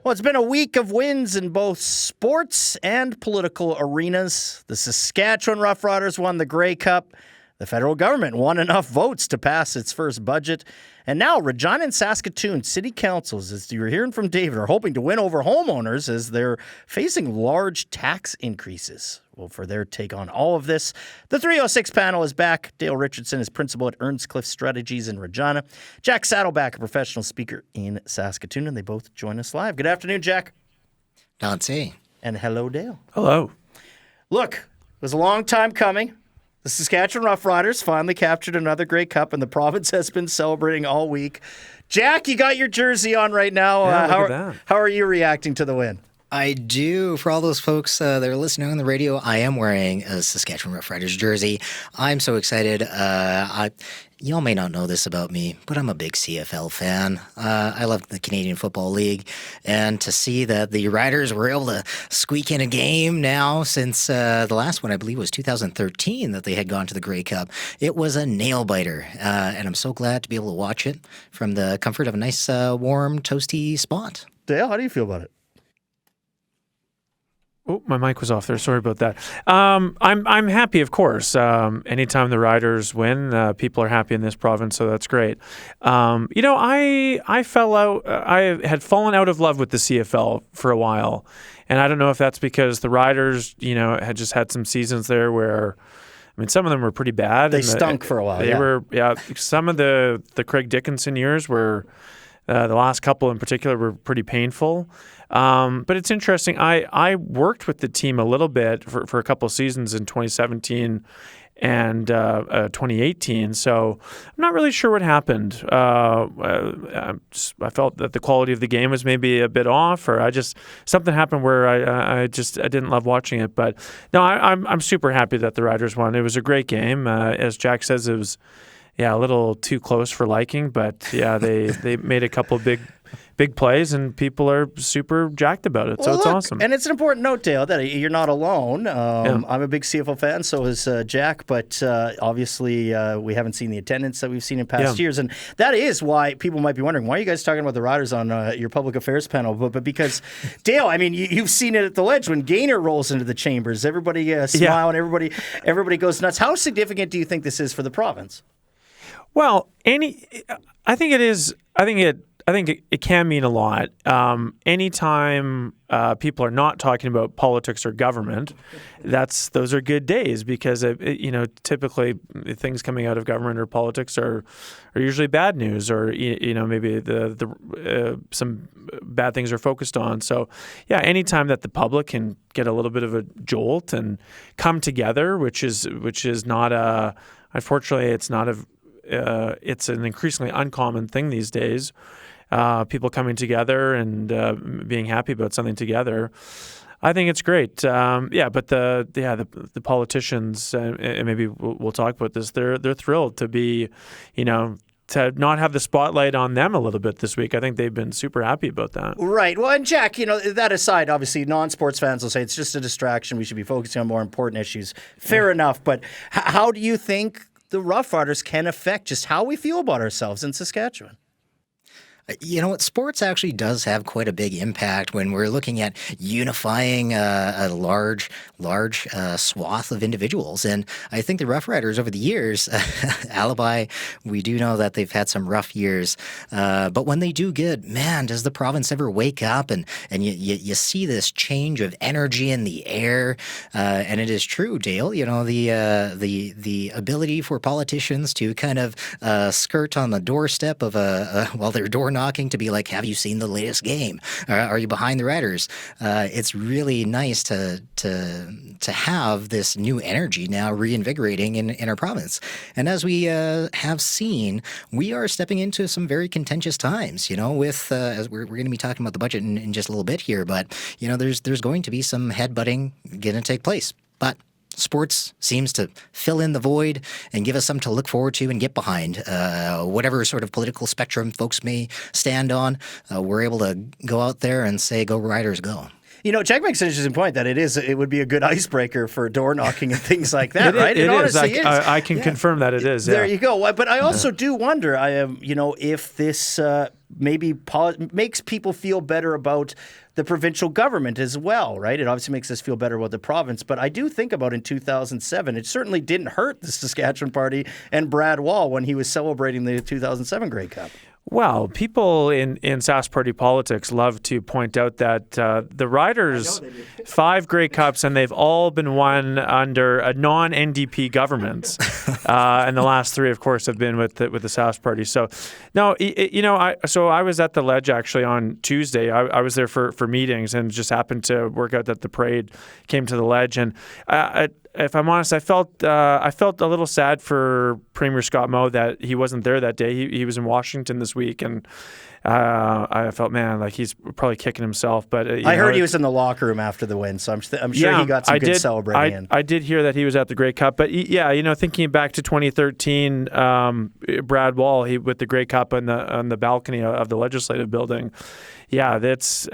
Well, it's been a week of wins in both sports and political arenas. The Saskatchewan Roughriders won the Grey Cup. The federal government won enough votes to pass its first budget. And now Regina and Saskatoon city councils, as you were hearing from David, are hoping to win over homeowners as they're facing large tax increases. Well, for their take on all of this, the 306 panel is back. Dale Richardson is principal at Earnscliffe Strategies in Regina. Jack Saddleback, a professional speaker in Saskatoon, and they both join us live. Good afternoon, Jack. Dante. And hello, Dale. Hello. Look, it was a long time coming. The Saskatchewan Roughriders finally captured another Grey Cup, and the province has been celebrating all week. Jack, you got your jersey on right now. How are you reacting to the win? I do. For all those folks that are listening on the radio, I am wearing a Saskatchewan Roughriders jersey. I'm so excited. Y'all may not know this about me, but I'm a big CFL fan. I love the Canadian Football League, and to see that the Riders were able to squeak in a game now since the last one, I believe, was 2013 that they had gone to the Grey Cup. It was a nail-biter, and I'm so glad to be able to watch it from the comfort of a nice, warm, toasty spot. Dale, how do you feel about it? Oh, my mic was off there. Sorry about that. I'm happy, of course. Anytime the Riders win, people are happy in this province, so that's great. I had fallen out of love with the CFL for a while, and I don't know if that's because the Riders, had just had some seasons there where, some of them were pretty bad. They stunk for a while. They were, some of the Craig Dickinson years were. The last couple in particular were pretty painful. But it's interesting. I worked with the team a little bit for a couple of seasons in 2017 and 2018. So I'm not really sure what happened. I felt that the quality of the game was maybe a bit off, or something happened where I didn't love watching it. But no, I'm super happy that the Riders won. It was a great game. As Jack says, it was a little too close for liking, but they made a couple of big plays, and people are super jacked about it. So it's awesome. And it's an important note, Dale, that you're not alone. I'm a big CFL fan, so is Jack, but obviously we haven't seen the attendance that we've seen in past years, and that is why people might be wondering, why are you guys talking about the Riders on your public affairs panel? But because, Dale, you've seen it at the Ledge when Gaynor rolls into the chambers. Everybody smile and everybody goes nuts. How significant do you think this is for the province? Well, I think it is. I think it can mean a lot. Anytime people are not talking about politics or government, those are good days, because typically things coming out of government or politics are usually bad news, or maybe the some bad things are focused on. So anytime that the public can get a little bit of a jolt and come together, which is not unfortunately it's not it's an increasingly uncommon thing these days. People coming together and being happy about something together. I think it's great. But the politicians, and maybe we'll talk about this. They're thrilled to be, to not have the spotlight on them a little bit this week. I think they've been super happy about that. Right. Well, and Jack, that aside, obviously non-sports fans will say it's just a distraction. We should be focusing on more important issues. Fair enough. But how do you think the Roughriders can affect just how we feel about ourselves in Saskatchewan? You know what? Sports actually does have quite a big impact when we're looking at unifying a large swath of individuals. And I think the Roughriders over the years, alibi, we do know that they've had some rough years. But when they do good, man, does the province ever wake up and you see this change of energy in the air. And it is true, Dale, the ability for politicians to kind of skirt on the doorstep of while they're door knocking, to be like, have you seen the latest game? Are you behind the Riders? It's really nice to have this new energy now reinvigorating in our province. And as we have seen, we are stepping into some very contentious times, with, as we're going to be talking about the budget in just a little bit here, but, there's going to be some headbutting going to take place. But sports seems to fill in the void and give us something to look forward to and get behind. Whatever sort of political spectrum folks may stand on, we're able to go out there and say, go Riders, go. Jack makes an interesting point that it would be a good icebreaker for door knocking and things like that, right? It is. I can confirm that it is. There you go. But I also do wonder, if this maybe makes people feel better about the provincial government as well, right? It obviously makes us feel better about the province. But I do think about in 2007, it certainly didn't hurt the Saskatchewan Party and Brad Wall when he was celebrating the 2007 Grey Cup. Well, people in Sask Party politics love to point out that the Riders, 5 Grey Cups, and they've all been won under a non-NDP government. And the last 3, of course, have been with the Sask Party. So, no, I was at the Ledge actually on Tuesday. I was there for meetings and just happened to work out that the parade came to the Ledge. And if I'm honest, I felt a little sad for Premier Scott Moe that he wasn't there that day. He was in Washington this week, and I felt, man, like he's probably kicking himself. But I heard he was in the locker room after the win, so I'm sure he got some good celebrating in. I did hear that he was at the Grey Cup, but yeah, thinking back to 2013, Brad Wall, with the Grey Cup on the balcony of the Legislative Building. Yeah, that's.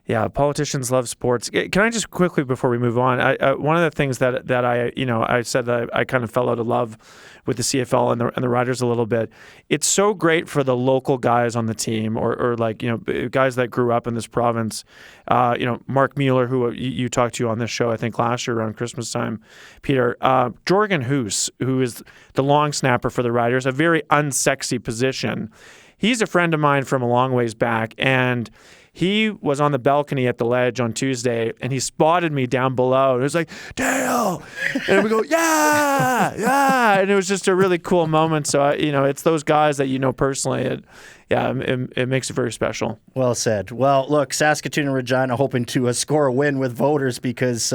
Yeah, politicians love sports. Can I just quickly, before we move on, one of the things that I said that I kind of fell out of love with the CFL and the Riders a little bit. It's so great for the local guys on the team, or guys that grew up in this province. Mark Mueller, who you talked to on this show, I think last year around Christmas time. Peter, Jorgen Hoos, who is the long snapper for the Riders, a very unsexy position. He's a friend of mine from a long ways back, and he was on the balcony at the Ledge on Tuesday, and he spotted me down below. And it was like, Dale! And we go, yeah! And it was just a really cool moment. So, it's those guys that you know personally. It makes it very special. Well said. Well, look, Saskatoon and Regina hoping to score a win with voters because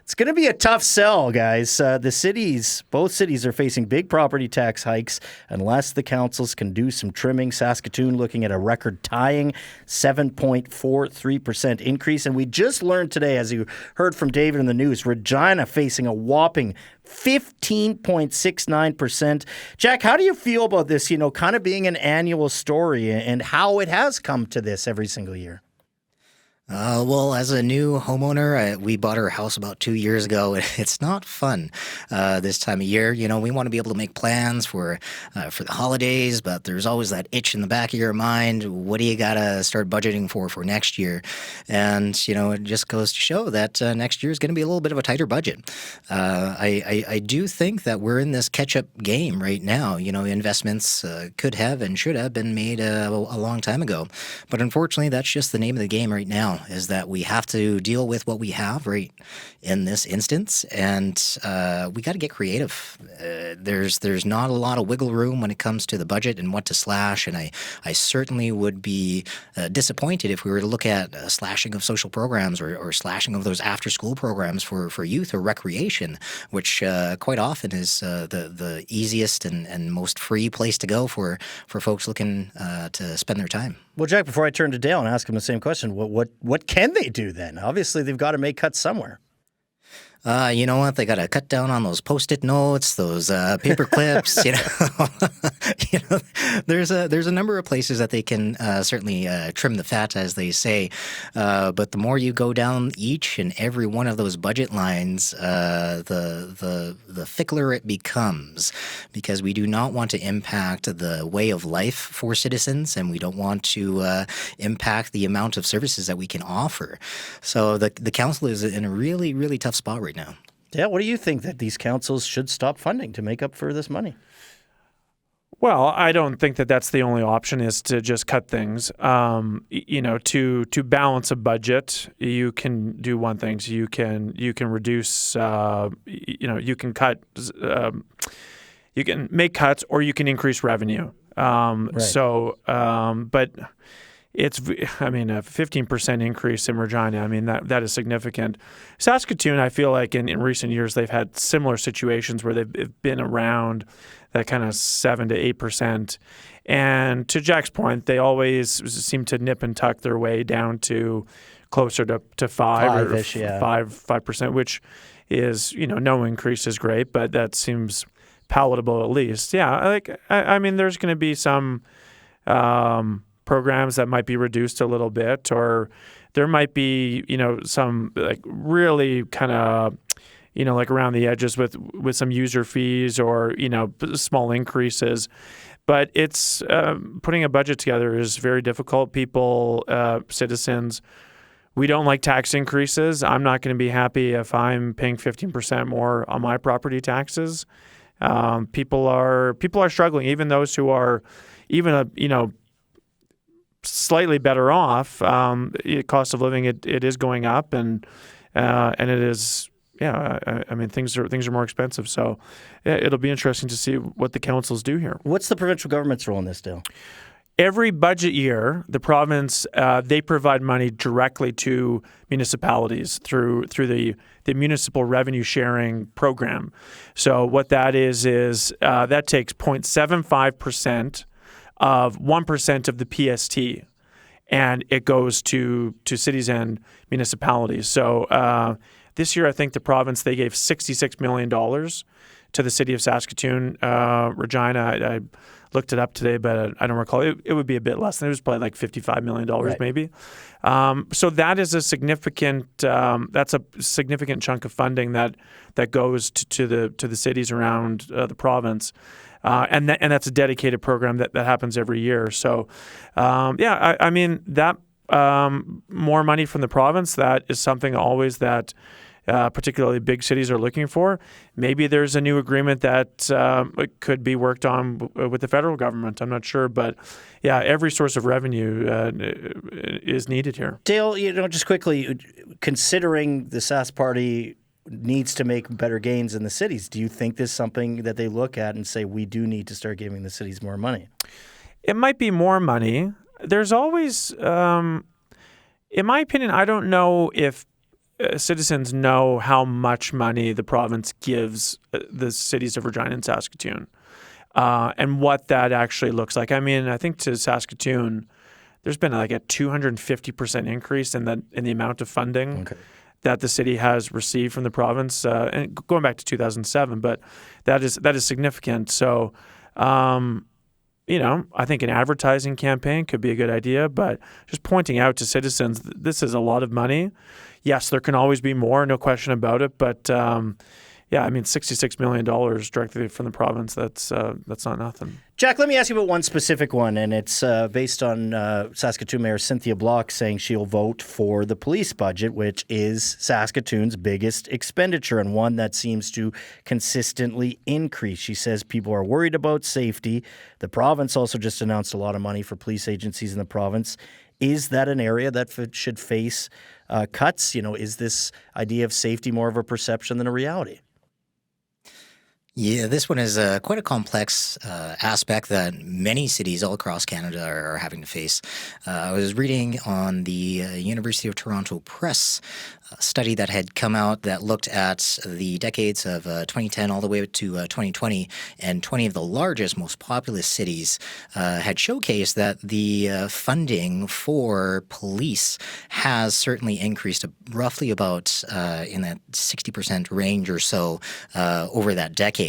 it's going to be a tough sell, guys. Both cities are facing big property tax hikes unless the councils can do some trimming. Saskatoon looking at a record-tying 7.43% increase. And we just learned today, as you heard from David in the news, Regina facing a whopping 15.69%. Jack, how do you feel about this, kind of being an annual story and how it has come to this every single year? Well, as a new homeowner, we bought our house about 2 years ago. It's not fun this time of year. We want to be able to make plans for the holidays, but there's always that itch in the back of your mind. What do you got to start budgeting for next year? And, it just goes to show that next year is going to be a little bit of a tighter budget. I do think that we're in this catch-up game right now. Investments could have and should have been made a long time ago. But unfortunately, that's just the name of the game right now. Is that we have to deal with what we have right in this instance, and we got to get creative. There's not a lot of wiggle room when it comes to the budget and what to slash, and I certainly would be disappointed if we were to look at slashing of social programs or slashing of those after-school programs for youth or recreation, which quite often is the easiest and most free place to go for folks looking to spend their time. Well, Jack, before I turn to Dale and ask him the same question, what can they do then? Obviously, they've got to make cuts somewhere. You know what? They got to cut down on those Post-it notes, those paper clips. There's a number of places that they can certainly trim the fat, as they say. But the more you go down each and every one of those budget lines, the thickler it becomes, because we do not want to impact the way of life for citizens, and we don't want to impact the amount of services that we can offer. So the council is in a really, really tough spot right now. Yeah, what do you think that these councils should stop funding to make up for this money? Well, I don't think that that's the only option, is to just cut things. To balance a budget, you can do one thing. So you can reduce. You can cut. You can make cuts, or you can increase revenue. Right. So, but it's, a 15% increase in Regina. That is significant. Saskatoon, I feel like in recent years, they've had similar situations where they've been around that kind of 7 to 8%. And to Jack's point, they always seem to nip and tuck their way down to closer to 5%, which is, no increase is great, but that seems palatable at least. Yeah, there's going to be some programs that might be reduced a little bit, or there might be, some really kind of, around the edges with some user fees or, small increases. But it's putting a budget together is very difficult. People, citizens, we don't like tax increases. I'm not going to be happy if I'm paying 15% more on my property taxes. People are struggling. Even those who are slightly better off. Cost of living it is going up, and it is. Yeah, I mean things are more expensive, so it'll be interesting to see what the councils do here. What's the provincial government's role in this, Dale? Every budget year, the province they provide money directly to municipalities through the municipal revenue sharing program. So what that is that takes 0.75% of 1% of the PST, and it goes to cities and municipalities. So this year, I think the province, they gave $66 million to the city of Saskatoon, Regina. I looked it up today, but I don't recall. It would be a bit less. It was probably like $55 million maybe. So that is a significant. That's a significant chunk of funding that goes to the cities around the province, and that's a dedicated program that happens every year. So, I mean that more money from the province. That is something always that. Particularly big cities are looking for. Maybe there's a new agreement that could be worked on with the federal government. I'm not sure, but yeah, every source of revenue is needed here. Dale, just quickly, considering the Sask Party needs to make better gains in the cities, do you think this is something that they look at and say, we do need to start giving the cities more money? It might be more money. There's always, in my opinion, I don't know if citizens know how much money the province gives the cities of Regina and Saskatoon, and what that actually looks like. I mean, I think to Saskatoon, there's been like a 250% increase in the amount of funding that the city has received from the province, and going back to 2007. But that is significant. So, I think an advertising campaign could be a good idea. But just pointing out to citizens, this is a lot of money. Yes, there can always be more, no question about it. But I mean, $66 million directly from the province, that's not nothing. Jack, let me ask you about one specific one, and it's based on Saskatoon Mayor Cynthia Block saying she'll vote for the police budget, which is Saskatoon's biggest expenditure and one that seems to consistently increase. She says people are worried about safety. The province also just announced a lot of money for police agencies in the province. Is that an area that should face cuts? Is this idea of safety more of a perception than a reality? Yeah, this one is quite a complex aspect that many cities all across Canada are having to face. I was reading on the University of Toronto Press study that had come out that looked at the decades of 2010 all the way to 2020, and 20 of the largest, most populous cities had showcased that the funding for police has certainly increased roughly about in that 60% range or so over that decade.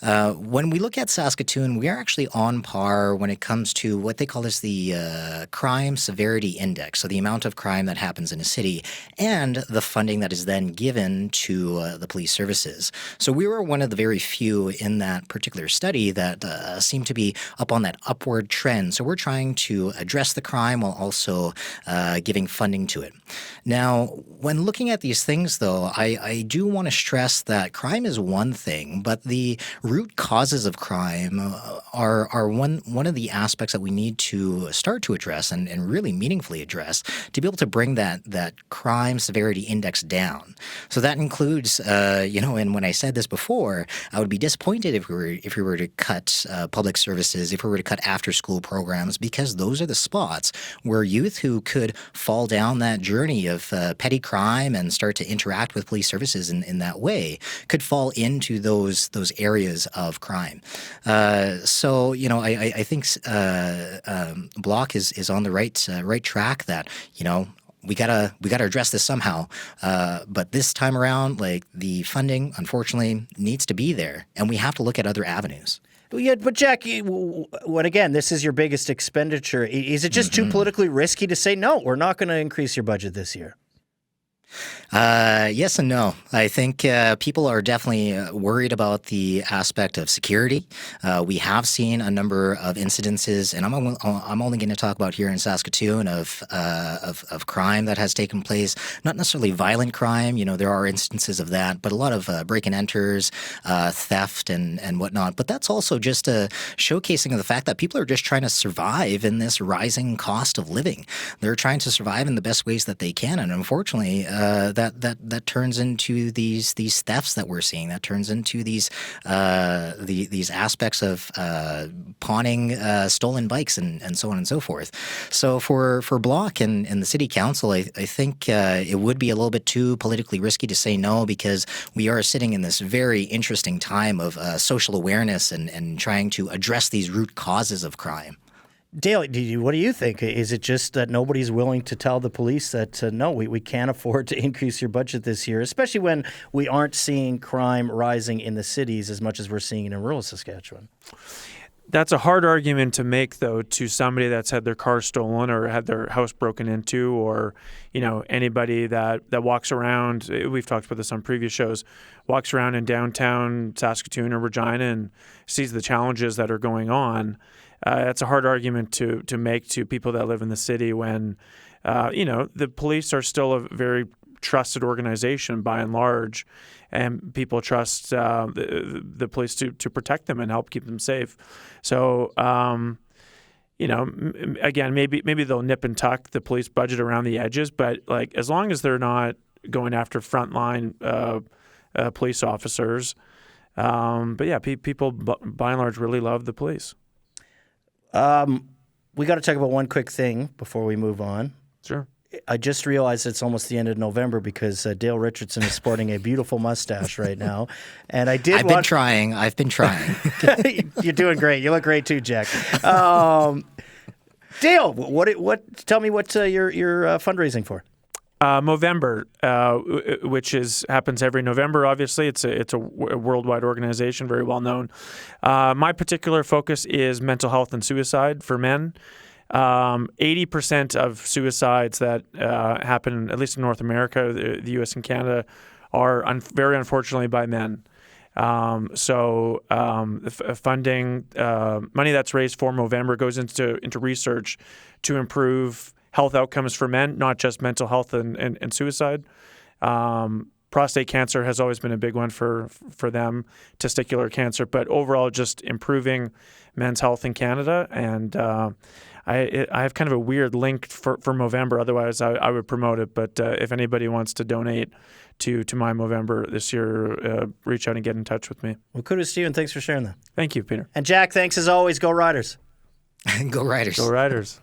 When we look at Saskatoon, we are actually on par when it comes to what they call as the crime severity index, so the amount of crime that happens in a city, and the funding that is then given to the police services. So we were one of the very few in that particular study that seemed to be up on that upward trend. So we're trying to address the crime while also giving funding to it. Now, when looking at these things, though, I do want to stress that crime is one thing, but the root causes of crime are one of the aspects that we need to start to address and really meaningfully address to be able to bring that crime severity index down. So that includes, and when I said this before, I would be disappointed if we were to cut public services, if we were to cut after-school programs, because those are the spots where youth who could fall down that journey of petty crime and start to interact with police services in that way could fall into those areas of crime. So I think Block is on the right track that we gotta address this somehow. But this time around, like, the funding, unfortunately, needs to be there, and we have to look at other avenues. Yeah, but Jack, when again, this is your biggest expenditure, is it just too politically risky to say, no, we're not going to increase your budget this year? Yes and no. I think people are definitely worried about the aspect of security. We have seen a number of incidences, and I'm only going to talk about here in Saskatoon of crime that has taken place. Not necessarily violent crime. There are instances of that, but a lot of break and enters, theft, and whatnot. But that's also just a showcasing of the fact that people are just trying to survive in this rising cost of living. They're trying to survive in the best ways that they can, and unfortunately, that turns into these thefts that we're seeing. That turns into these aspects of pawning stolen bikes and so on and so forth. So for Bloc and the city council, I think it would be a little bit too politically risky to say no, because we are sitting in this very interesting time of social awareness and trying to address these root causes of crime. Dale, what do you think? Is it just that nobody's willing to tell the police that, no, we can't afford to increase your budget this year, especially when we aren't seeing crime rising in the cities as much as we're seeing it in rural Saskatchewan? That's a hard argument to make, though, to somebody that's had their car stolen or had their house broken into, or, anybody that walks around. We've talked about this on previous shows, walks around in downtown Saskatoon or Regina and sees the challenges that are going on. That's a hard argument to make to people that live in the city when, the police are still a very trusted organization by and large, and people trust the police to protect them and help keep them safe. So, again, maybe they'll nip and tuck the police budget around the edges, but as long as they're not going after frontline police officers, but yeah, people by and large really love the police. We got to talk about one quick thing before we move on. Sure. I just realized it's almost the end of November because Dale Richardson is sporting a beautiful mustache right now, and I've been trying. You're doing great. You look great too, Jack. Dale, what? Tell me what you're fundraising for. Movember, which happens every November. Obviously, it's a worldwide organization, very well known. My particular focus is mental health and suicide for men. 80% of suicides that happen, at least in North America, the U.S. and Canada, are very unfortunately by men. Funding, money that's raised for Movember goes into research to improve health outcomes for men, not just mental health and suicide. Prostate cancer has always been a big one for them, testicular cancer, but overall just improving men's health in Canada. And I have kind of a weird link for Movember. Otherwise, I would promote it. But if anybody wants to donate to my Movember this year, reach out and get in touch with me. Well, kudos to you, and thanks for sharing that. Thank you, Peter. And Jack, thanks as always. Go Riders. Go Riders. Go Riders.